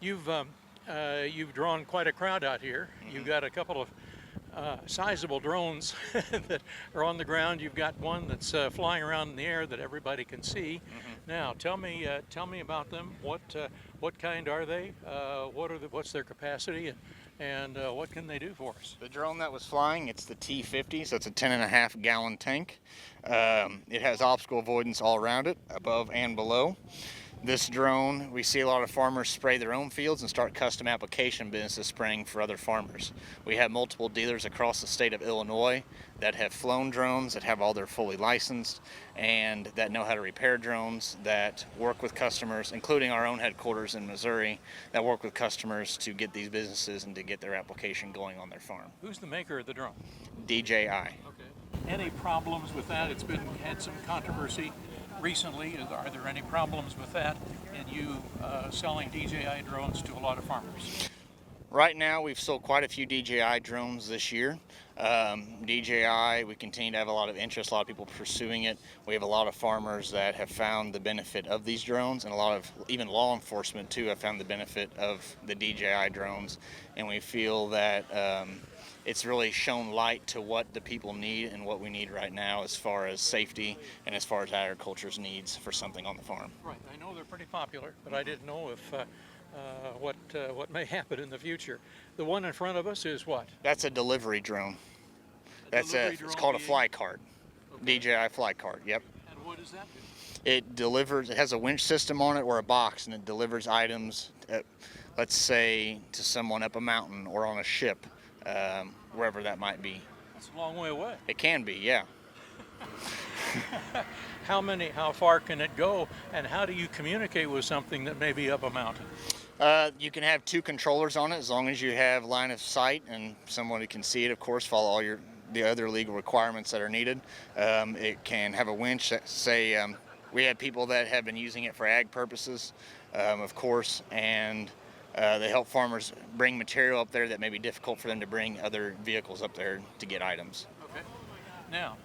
You've drawn quite a crowd out here. You've got a couple of sizable drones that are on the ground. You've got one that's flying around in the air that everybody can see. Now, tell me about them. What kind are they? What's their capacity, and what can they do for us? The drone that was flying, it's the T50, so it's a 10.5 gallon tank. It has obstacle avoidance all around it, above and below. This drone, we see a lot of farmers spray their own fields and start custom application businesses spraying for other farmers. We have multiple dealers across the state of Illinois that have flown drones, that have all their fully licensed, and that know how to repair drones, that work with customers, including our own headquarters in Missouri, that work with customers to get these businesses and to get their application going on their farm. Who's the maker of the drone? DJI. Okay. Any problems with that? It's had some controversy recently. Are there any problems with that and you selling DJI drones to a lot of farmers? Right now we've sold quite a few DJI drones this year. DJI, we continue to have a lot of interest, a lot of people pursuing it. We have a lot of farmers that have found the benefit of these drones, and a lot of even law enforcement too have found the benefit of the DJI drones, and we feel that it's really shown light to what the people need and what we need right now as far as safety and as far as agriculture's needs for something on the farm. Right, I know they're pretty popular, but I didn't know if what may happen in the future. The one in front of us is what? That's a delivery drone. It's called a fly cart. Okay. DJI fly cart, yep. And what does that do? It delivers, it has a winch system on it or a box, and it delivers items, let's say, to someone up a mountain or on a ship. Wherever that might be. That's a long way away. It can be, yeah. How far can it go, and how do you communicate with something that may be up a mountain? You can have two controllers on it as long as you have line of sight and someone who can see it, of course, follow all the other legal requirements that are needed. It can have a winch. Say we have people that have been using it for ag purposes, of course, and they help farmers bring material up there that may be difficult for them to bring other vehicles up there to get items. Okay. Now,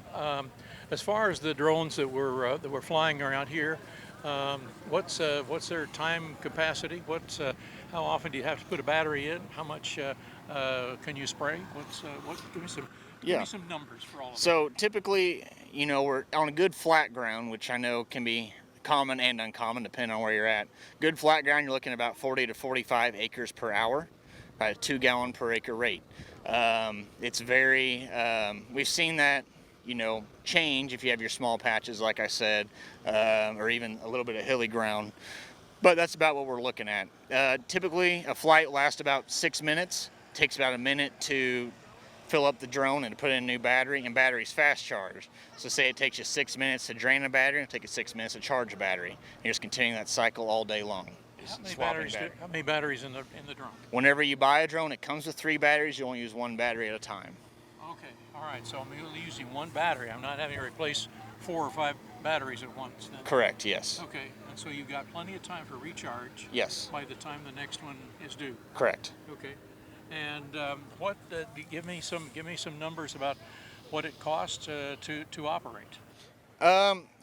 as far as the drones that we're flying around here, what's their time capacity? How often do you have to put a battery in? How much can you spray? Give me some numbers for all of So typically, we're on a good flat ground, which I know can be common and uncommon depending on where you're at. Good flat ground, you're looking at about 40 to 45 acres per hour, about a 2 gallon per acre rate. It's very, we've seen that, change if you have your small patches, like I said, or even a little bit of hilly ground. But that's about what we're looking at. Typically, a flight lasts about 6 minutes. It takes about a minute to fill up the drone and put in a new battery, and battery's fast charged. So say it takes you 6 minutes to drain a battery, it'll take you 6 minutes to charge a battery. You're just continuing that cycle all day long. How many batteries in the drone? Whenever you buy a drone, it comes with 3 batteries. You only use 1 battery at a time. Okay, all right, so I'm only using 1 battery. I'm not having to replace 4 or 5 batteries at once then? Correct, yes. Okay, and so you've got plenty of time for recharge. Yes. By the time the next one is due. Correct. Okay. And give me some numbers about what it costs to operate.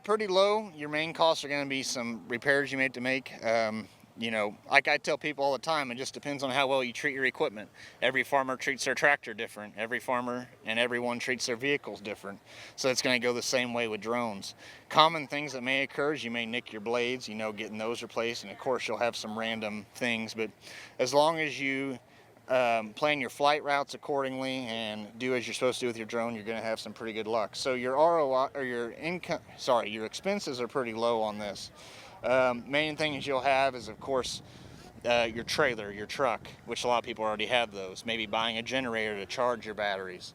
Pretty low. Your main costs are going to be some repairs you may have to make. Like I tell people all the time, it just depends on how well you treat your equipment. Every farmer treats their tractor different. Every farmer and everyone treats their vehicles different. So it's going to go the same way with drones. Common things that may occur is you may nick your blades, getting those replaced, and of course you'll have some random things. But as long as you plan your flight routes accordingly and do as you're supposed to do with your drone, you're going to have some pretty good luck. So your ROI or your expenses are pretty low on this. Main things you'll have is, of course, your trailer, your truck, which a lot of people already have those. Maybe buying a generator to charge your batteries.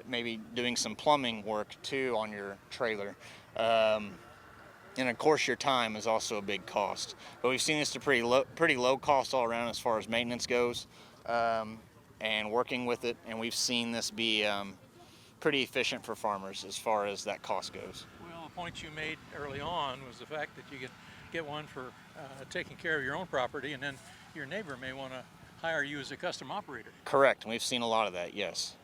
Maybe doing some plumbing work too on your trailer. And of course your time is also a big cost. But we've seen this to pretty low cost all around as far as maintenance goes. And working with it, and we've seen this be pretty efficient for farmers as far as that cost goes. Well, the point you made early on was the fact that you could get one for taking care of your own property, and then your neighbor may want to hire you as a custom operator. Correct, and we've seen a lot of that, yes.